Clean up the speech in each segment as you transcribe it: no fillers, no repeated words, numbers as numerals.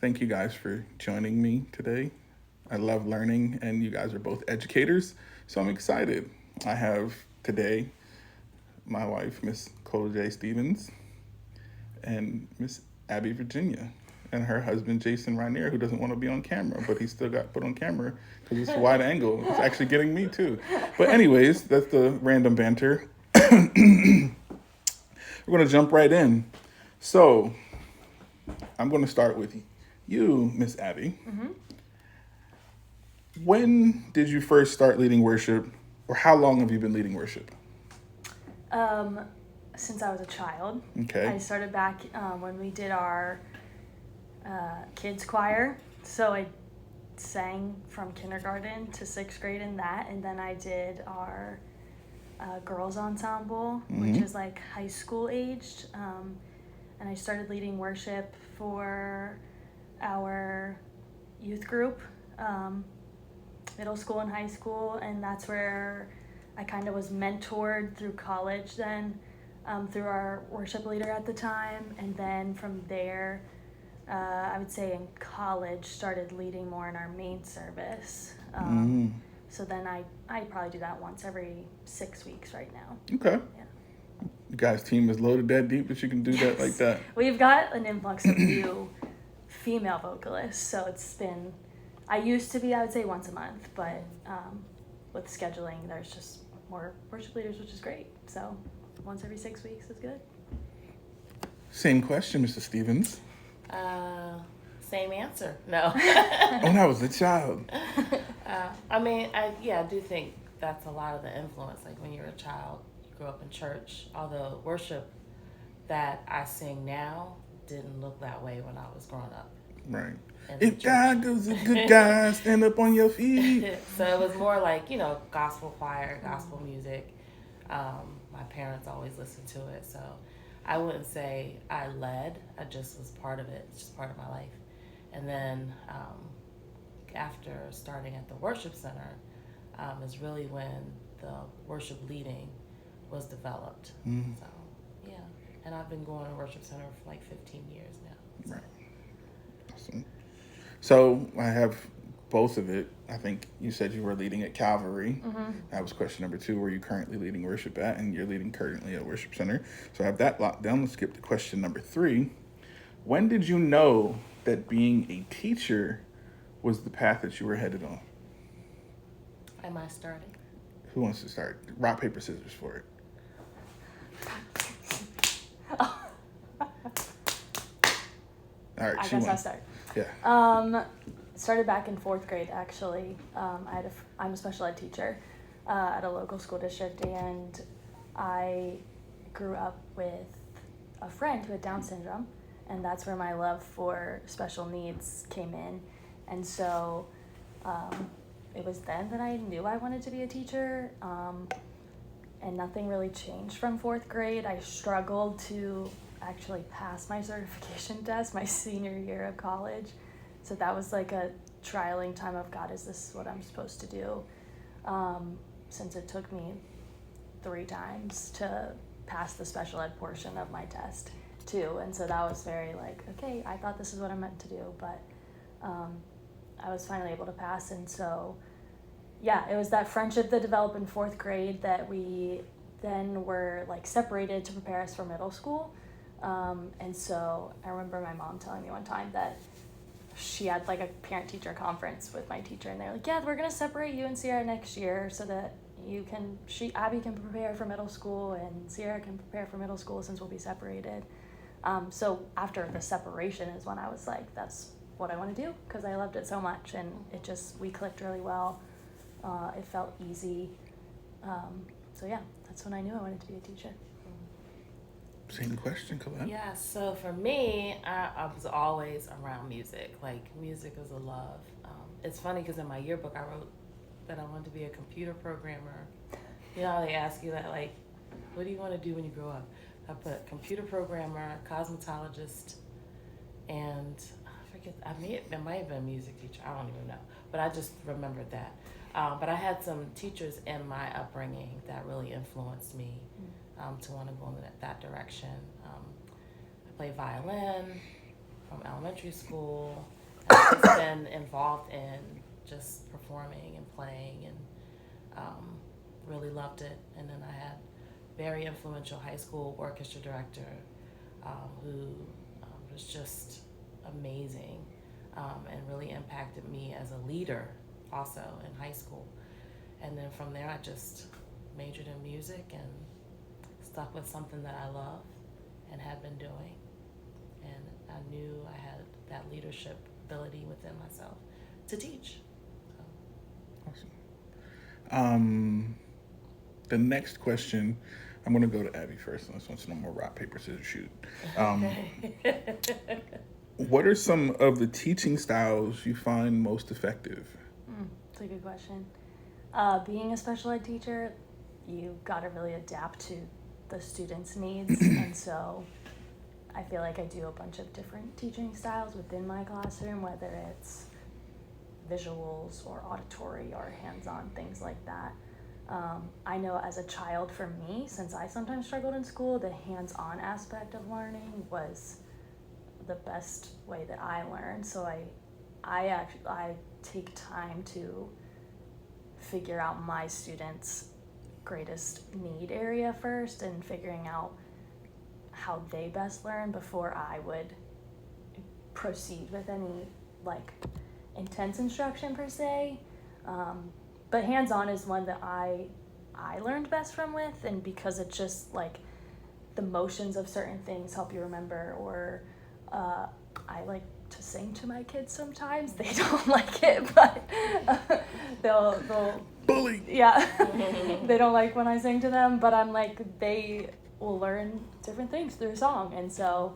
Thank you guys for joining me today. I love learning, and you guys are both educators, so I'm excited. I have today my wife, Miss Colette Stephens, and Miss Abby Virginia, and her husband, Jason Reiner, who doesn't want to be on camera, but he still got put on camera because it's a wide angle. It's actually getting me too. But, anyways, that's the random banter. We're going to jump right in. So, I'm going to start with you, Miss Abby. When did you first start leading worship, or how long have you been leading worship? Um, since I was a child. Okay. I started back when we did our kids choir. So I sang from kindergarten to sixth grade in that, and then I did our girls ensemble, which is like high school aged. And I started leading worship for our youth group, middle school and high school, and that's where I kind of was mentored through college then, through our worship leader at the time, and then from there, I would say in college, started leading more in our main service. So then I probably do that once every 6 weeks right now. Okay. Yeah. You guys' team is loaded that deep that you can do that like that. We've got an influx of new female vocalists, so it's been, I used to be, I would say, once a month, but with scheduling, there's just more worship leaders, which is great. So once every 6 weeks is good. Same question, Mr. Stevens. Same answer. No. When I was a child. I do think that's a lot of the influence. Like when you're a child, you grew up in church. Although worship that I sing now didn't look that way when I was growing up. Right. in If church. God goes a good guy, stand up on your feet. So it was more like, gospel choir, gospel music. My parents always listened to it. So I wouldn't say I led. I just was part of it. It's just part of my life. And then after starting at the worship center is really when the worship leading was developed. So, yeah. And I've been going to worship center for like 15 years now. So. Right. Awesome. So I have both of it. I think you said you were leading at Calvary. That was question number 2. Where are you currently leading worship at? And you're leading currently at Worship Center. So I have that locked down. Let's skip to question number 3. When did you know that being a teacher was the path that you were headed on? Am I starting? Who wants to start? Rock, paper, scissors for it. All right, I she guess won. I'll start. Yeah. Started back in 4th grade, actually. I'm a special ed teacher at a local school district, and I grew up with a friend who had Down syndrome, and that's where my love for special needs came in. And so it was then that I knew I wanted to be a teacher, and nothing really changed from 4th grade. I struggled to actually pass my certification test my senior year of college. So that was like a trialing time of, God, is this what I'm supposed to do? Since it took me 3 times to pass the special ed portion of my test too. And so that was very like, okay, I thought this is what I meant to do, but I was finally able to pass. And so, yeah, it was that friendship that developed in 4th grade that we then were like separated to prepare us for middle school. And so I remember my mom telling me one time that she had like a parent-teacher conference with my teacher, and they're like, yeah, we're gonna separate you and Sierra next year so that Abby can prepare for middle school and Sierra can prepare for middle school since we'll be separated. So after the separation is when I was like, that's what I want to do, because I loved it so much, and we clicked really well. It felt easy. So yeah, that's when I knew I wanted to be a teacher. Same question, Colette. Yeah, so for me, I was always around music. Like, music was a love. It's funny because in my yearbook, I wrote that I wanted to be a computer programmer. You know how they ask you that, like, what do you want to do when you grow up? I put computer programmer, cosmetologist, and I forget, it might have been a music teacher. I don't even know. But I just remembered that. But I had some teachers in my upbringing that really influenced me to want to go in that direction. I played violin. from elementary school. I've just been involved in just performing and playing, and really loved it. And then I had very influential high school orchestra director who was just amazing and really impacted me as a leader also in high school. And then from there, I just majored in music and stuck with something that I love and had been doing. And I knew I had that leadership ability within myself to teach. So. Awesome. The next question, I'm going to go to Abby first. Unless wants to know more rock, paper, scissors, shoot. What are some of the teaching styles you find most effective? That's a good question. Being a special ed teacher, you got to really adapt to the students' needs. And so I feel like I do a bunch of different teaching styles within my classroom, whether it's visuals or auditory or hands-on, things like that. I know as a child, for me, since I sometimes struggled in school, the hands-on aspect of learning was the best way that I learned. So I take time to figure out my students' greatest need area first and figuring out how they best learn before I would proceed with any like intense instruction per se. But hands-on is one that I learned best from with, and because it's just like the motions of certain things help you remember. Or I like to sing to my kids sometimes. They don't like it, but they'll Bully. Yeah. They don't like when I sing to them, but I'm like, they will learn different things through song, and so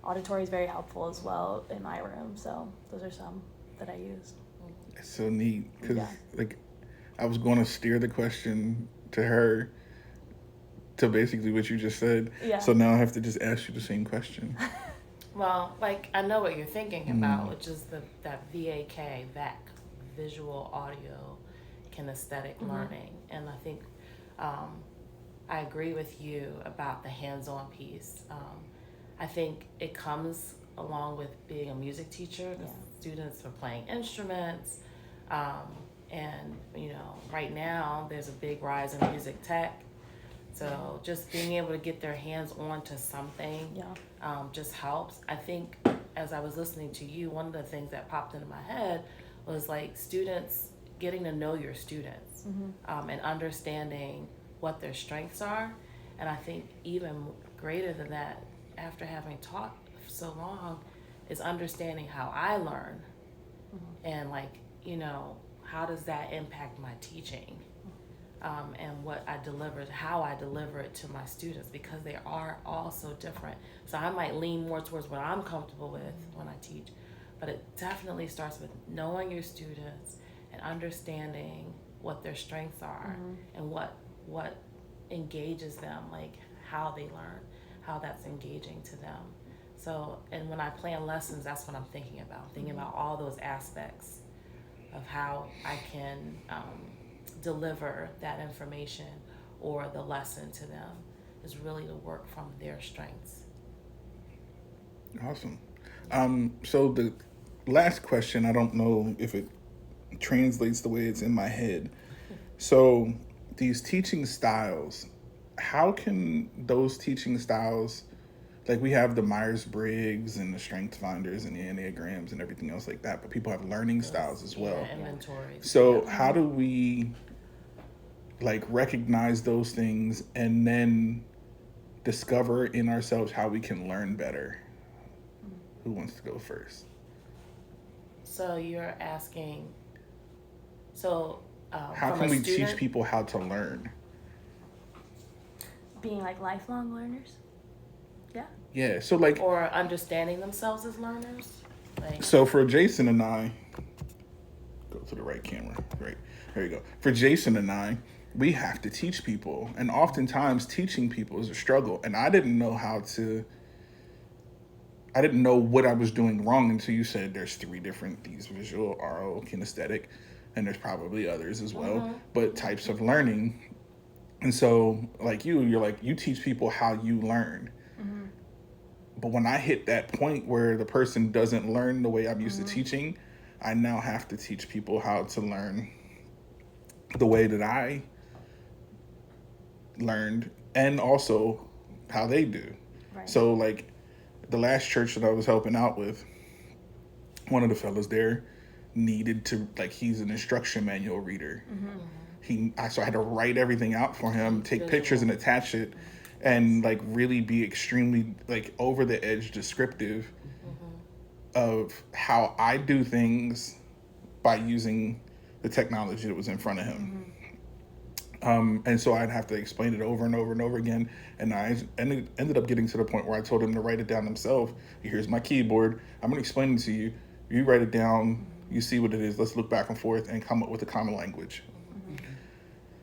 auditory is very helpful as well in my room. So those are some that I use. It's so neat because Yeah. like I was going to steer the question to her to basically what you just said. Yeah. So now I have to just ask you the same question. Well, like I know what you're thinking about, which is that VAK, visual audio kinesthetic learning. And I think I agree with you about the hands-on piece. I think it comes along with being a music teacher because students are playing instruments. And, you know, right now there's a big rise in music tech. So just being able to get their hands onto something just helps. I think as I was listening to you, one of the things that popped into my head was like students, getting to know your students and understanding what their strengths are. And I think even greater than that, after having taught so long, is understanding how I learn and like, you know, how does that impact my teaching? And what I deliver, how I deliver it to my students, because they are all so different. So I might lean more towards what I'm comfortable with when I teach, but it definitely starts with knowing your students and understanding what their strengths are and what engages them, like how they learn, how that's engaging to them. So, and when I plan lessons, that's what I'm thinking about, thinking about all those aspects of how I can deliver that information or the lesson to them, is really to work from their strengths. Awesome. So the last question, I don't know if it translates the way it's in my head. So these teaching styles, how can those teaching styles, like we have the Myers-Briggs and the Strengths Finders and the Enneagrams and everything else like that, but people have learning styles as well. Inventories. So how do we like recognize those things and then discover in ourselves how we can learn better? Who wants to go first? So you're asking, so How from can a we student, teach people how to learn? Being like lifelong learners. Yeah, so like, or understanding themselves as learners? Like, so for Jason and I, go to the right camera, right, there you go. For Jason and I, we have to teach people, and oftentimes teaching people is a struggle, and I didn't know what I was doing wrong until you said there's 3 different, these visual, oral, kinesthetic, and there's probably others as well, but types of learning. And so like you're like, you teach people how you learn. But when I hit that point where the person doesn't learn the way I'm used to teaching, I now have to teach people how to learn the way that I learned, and also how they do. Right. So like the last church that I was helping out with, one of the fellas there needed to, like, he's an instruction manual reader. So I had to write everything out for him, take pictures and attach it, and like really be extremely like over the edge descriptive of how I do things by using the technology that was in front of him. And so I'd have to explain it over and over and over again. And I ended up getting to the point where I told him to write it down himself. Here's my keyboard. I'm going to explain it to you. You write it down. You see what it is. Let's look back and forth and come up with a common language.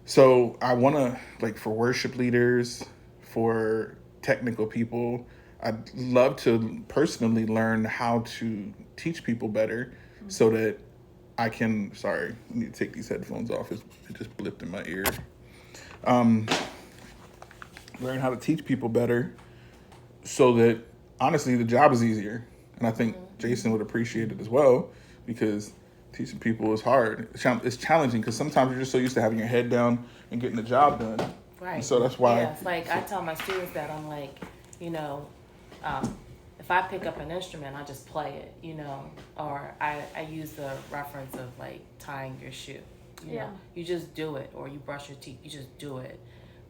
So I want to, like, for worship leaders, for technical people, I'd love to personally learn how to teach people better so that I can, sorry, I need to take these headphones off. It just blipped in my ear. Learn how to teach people better so that, honestly, the job is easier. And I think Jason would appreciate it as well, because teaching people is hard. It's challenging because sometimes you're just so used to having your head down and getting the job done. Right. And so that's why. Yeah, it's like I tell my students that I'm like, you know, if I pick up an instrument, I just play it, you know, or I use the reference of like tying your shoe. You know, you just do it, or you brush your teeth, you just do it.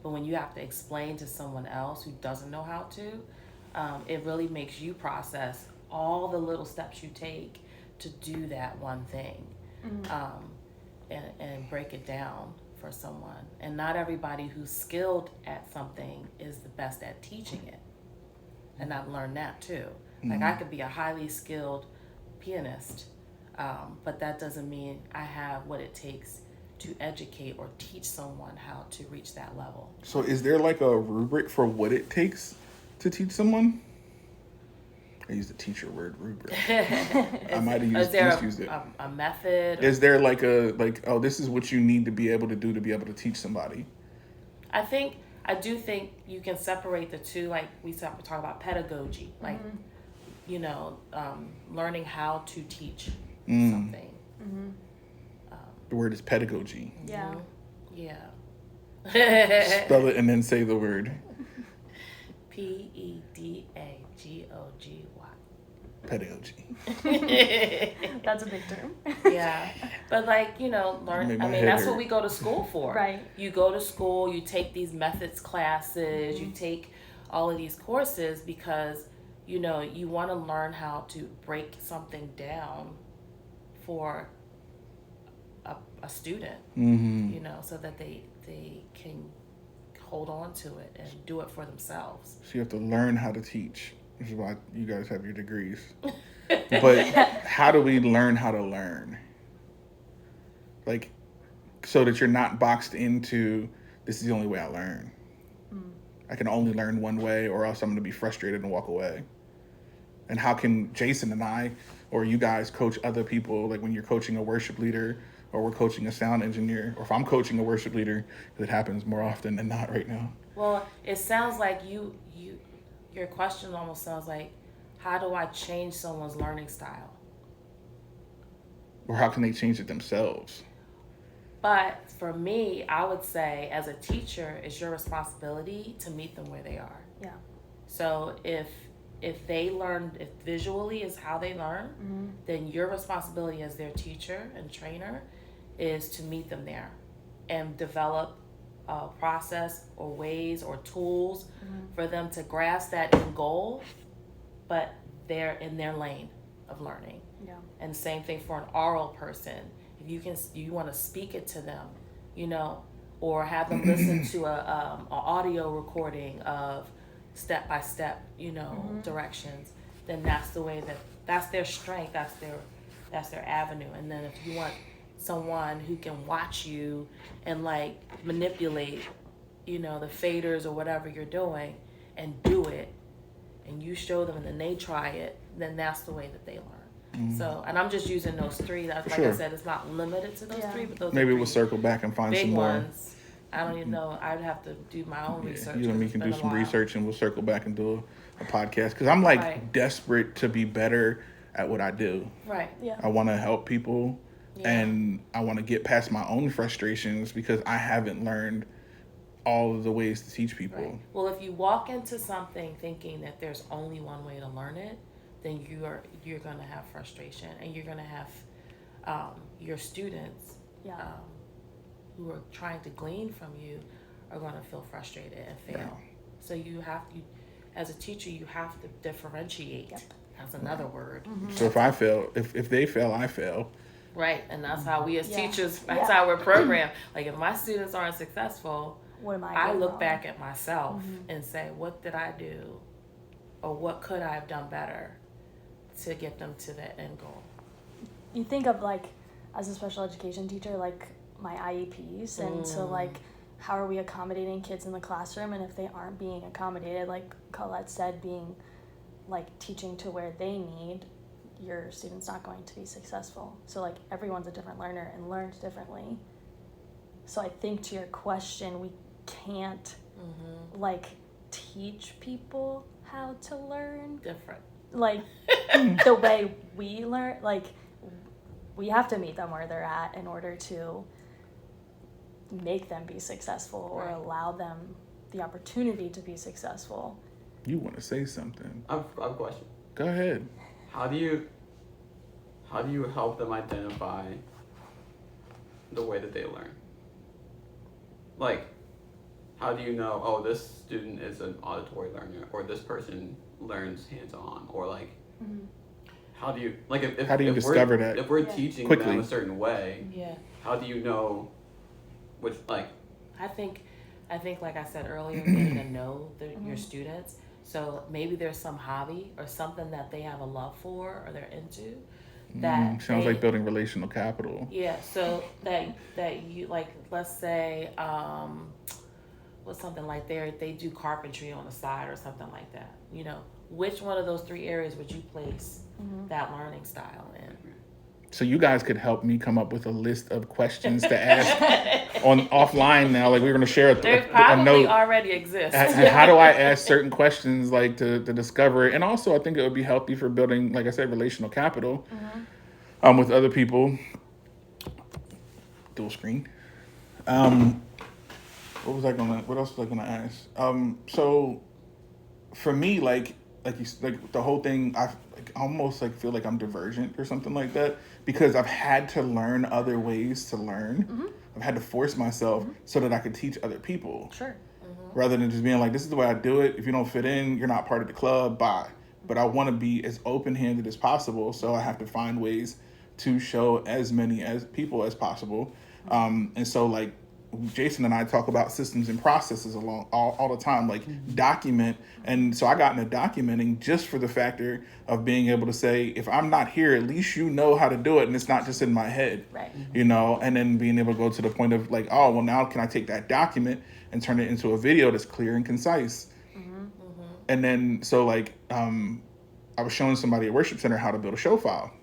But when you have to explain to someone else who doesn't know how to, it really makes you process all the little steps you take to do that one thing, and break it down for someone. And not everybody who's skilled at something is the best at teaching it. And I've learned that too. Like I could be a highly skilled pianist, but that doesn't mean I have what it takes to educate or teach someone how to reach that level. So is there like a rubric for what it takes to teach someone? I used the teacher word, rubric. I might have misused it. A method? Is there like oh, this is what you need to be able to do to be able to teach somebody? I do think you can separate the two. Like we talk about pedagogy, like, you know, learning how to teach something. The word is pedagogy. Yeah. Yeah. Spell it and then say the word. Pedagogy. Pedagogy. That's a big term. Yeah. But like, you know, that's what we go to school for. Right. You go to school, you take these methods classes, you take all of these courses because, you know, you want to learn how to break something down for a student, you know, so that they can hold on to it and do it for themselves. So you have to learn how to teach, which is why you guys have your degrees. But how do we learn how to learn? Like, so that you're not boxed into, this is the only way I learn. I can only learn one way, or else I'm going to be frustrated and walk away. And how can Jason and I, or you guys, coach other people, like when you're coaching a worship leader, or we're coaching a sound engineer, or if I'm coaching a worship leader, because it happens more often than not right now. Well, it sounds like your question almost sounds like, how do I change someone's learning style? Or how can they change it themselves? But for me, I would say as a teacher, it's your responsibility to meet them where they are. Yeah. So if they learn, if visually is how they learn, then your responsibility as their teacher and trainer is to meet them there and develop a process or ways or tools for them to grasp that end goal, but they're in their lane of learning. Yeah. And the same thing for an oral person. If you want to speak it to them, you know, or have them listen to a audio recording of step by step, you know, directions, then that's the way that's their strength, that's their avenue. And then if you want someone who can watch you and like manipulate, you know, the faders or whatever you're doing and do it, and you show them and then they try it, then that's the way that they learn. So, and I'm just using those three. That's like I said, it's not limited to those three, but those maybe are we'll circle back and find big some more. ones. I don't even know. I'd have to do my own Yeah, research. you and 'cause me it's can been do a some while. research and we'll circle back and do a podcast because I'm like Right. desperate to be better at what I do. Right. Yeah. I want to help people Yeah. and I want to get past my own frustrations because I haven't learned all of the ways to teach people. Right. Well, if you walk into something thinking that there's only one way to learn it, then you're going to have frustration, and you're going to have your students Yeah. who are trying to glean from you are going to feel frustrated and fail. Wow. So as a teacher, you have to differentiate. Yep. That's another word. So if I fail, if they fail, I fail. Right, and that's how we as Yeah. teachers, that's Yeah. how we're programmed. Like if my students aren't successful, What am I I doing look wrong? back at myself and say, what did I do? Or what could I have done better to get them to that end goal? You think of like, as a special education teacher, like my IEPs, and so like, how are we accommodating kids in the classroom? And if they aren't being accommodated, like Colette said, being like teaching to where they need, your student's not going to be successful. So like everyone's a different learner and learns differently. So I think to your question, we can't like teach people how to learn Different. like the way we learn. Like we have to meet them where they're at in order to make them be successful or Right. allow them the opportunity to be successful. You want to say something? I have a question. Go ahead. How do you help them identify the way that they learn? Like, how do you know, oh, this student is an auditory learner, or this person learns hands-on, or like, how do you, like, if How do you if discover we're, that? if we're Yeah. teaching Quickly. them a certain way, Yeah. how do you know which, like, I think like I said earlier, getting to know your students. So maybe there's some hobby or something that they have a love for or they're into. That Sounds they- like building relational capital. Yeah, so that you like, let's say, what's something like they do carpentry on the side or something like that. You know, which one of those 3 areas would you place that learning style in? So you guys could help me come up with a list of questions to ask on offline now. Like we're going to share They a probably note. already exist. And how do I ask certain questions like to discover it? And also I think it would be healthy for building, like I said, relational capital with other people. Dual screen. What else was I gonna ask? So for me, like the whole thing, I almost like feel like I'm divergent or something like that because I've had to learn other ways to learn. I've had to force myself so that I could teach other people. Sure. Rather than just being like, this is the way I do it. If you don't fit in, you're not part of the club, bye. But I want to be as open-handed as possible, so I have to find ways to show as many as people as possible. And so like Jason and I talk about systems and processes all the time, like document. And so I got into documenting just for the factor of being able to say, if I'm not here, at least you know how to do it and it's not just in my head. Right. You know, and then being able to go to the point of like, oh, well, now can I take that document and turn it into a video that's clear and concise? And then, so like, I was showing somebody at Worship Center how to build a show file.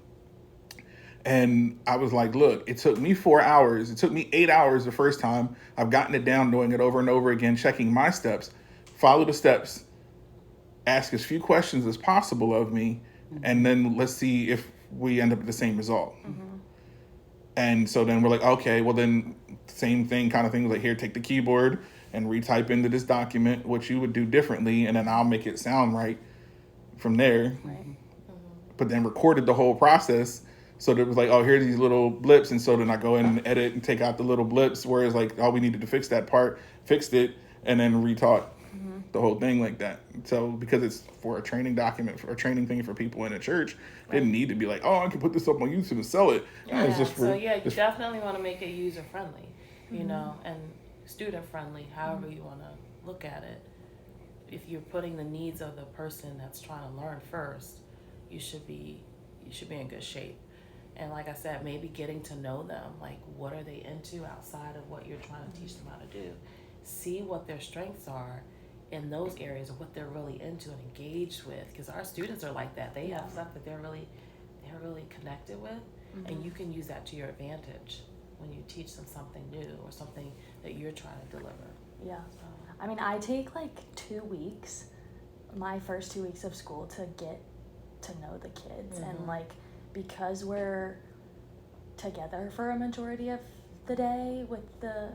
And I was like, look, it took me 4 hours. It took me 8 hours the first time. I've gotten it down, doing it over and over again, checking my steps, follow the steps, ask as few questions as possible of me, and then let's see if we end up at the same result. And so then we're like, okay, well then same thing kind of thing, like here, take the keyboard and retype into this document what you would do differently, and then I'll make it sound right from there. Right. But then recorded the whole process. So there was like, oh, here are these little blips. And so then I go in and edit and take out the little blips. Whereas like, oh, we needed to fix that part, fixed it, and then retaught the whole thing like that. So because it's for a training document, for a training thing for people in a church, didn't need to be like, oh, I can put this up on YouTube and sell it. Yeah, It's just for, so yeah, you definitely want to make it user friendly, you know, and student friendly, however you want to look at it. If you're putting the needs of the person that's trying to learn first, you should be in good shape. And like I said, maybe getting to know them, like what are they into outside of what you're trying to teach them how to do. See what their strengths are in those areas of what they're really into and engaged with, because our students are like that. They have stuff that they're really connected with, and you can use that to your advantage when you teach them something new or something that you're trying to deliver. Yeah. So, I mean, I take like 2 weeks, my first 2 weeks of school, to get to know the kids. And like, because we're together for a majority of the day with the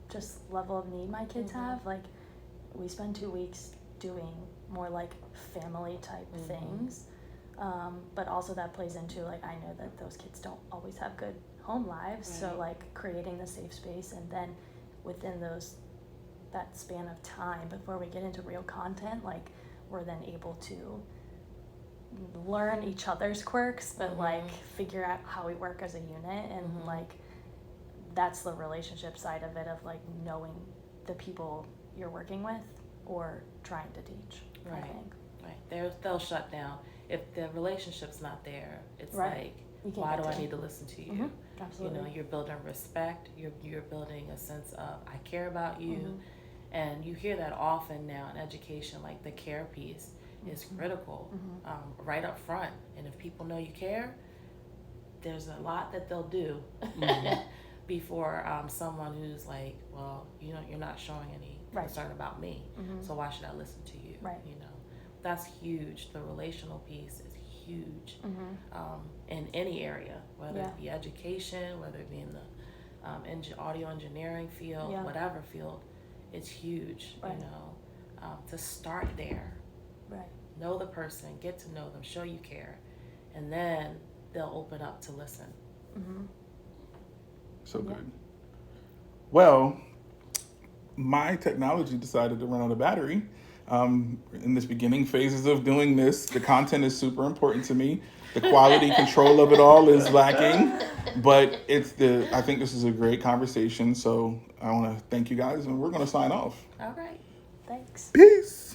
just level of need my kids have, like, we spend 2 weeks doing more like family type things. But also that plays into, like, I know that those kids don't always have good home lives. Right. So like creating the safe space, and then within that span of time before we get into real content, like, we're then able to learn each other's quirks, but like figure out how we work as a unit. And like, that's the relationship side of it, of like knowing the people you're working with or trying to teach. Right. I think. Right. They'll shut down. If the relationship's not there, it's Right. You like, can't why get do I to. need to listen to you? Absolutely. You know, you're building respect. You're building a sense of, I care about you. And you hear that often now in education, like the care piece is critical, right up front. And if people know you care, there's a lot that they'll do before someone who's like, well, you know, you're not showing any concern about me, so why should I listen to you? Right. You know, that's huge. The relational piece is huge in any area, whether it be education, whether it be in the audio engineering field, whatever field. It's huge, you know, to start there. Right. Know the person, get to know them, show you care, and then they'll open up to listen. So good. Well, my technology decided to run out of battery. In this beginning phases of doing this, the content is super important to me. The quality control of it all is lacking, but I think this is a great conversation. So I want to thank you guys, and we're going to sign off. All right. Thanks. Peace.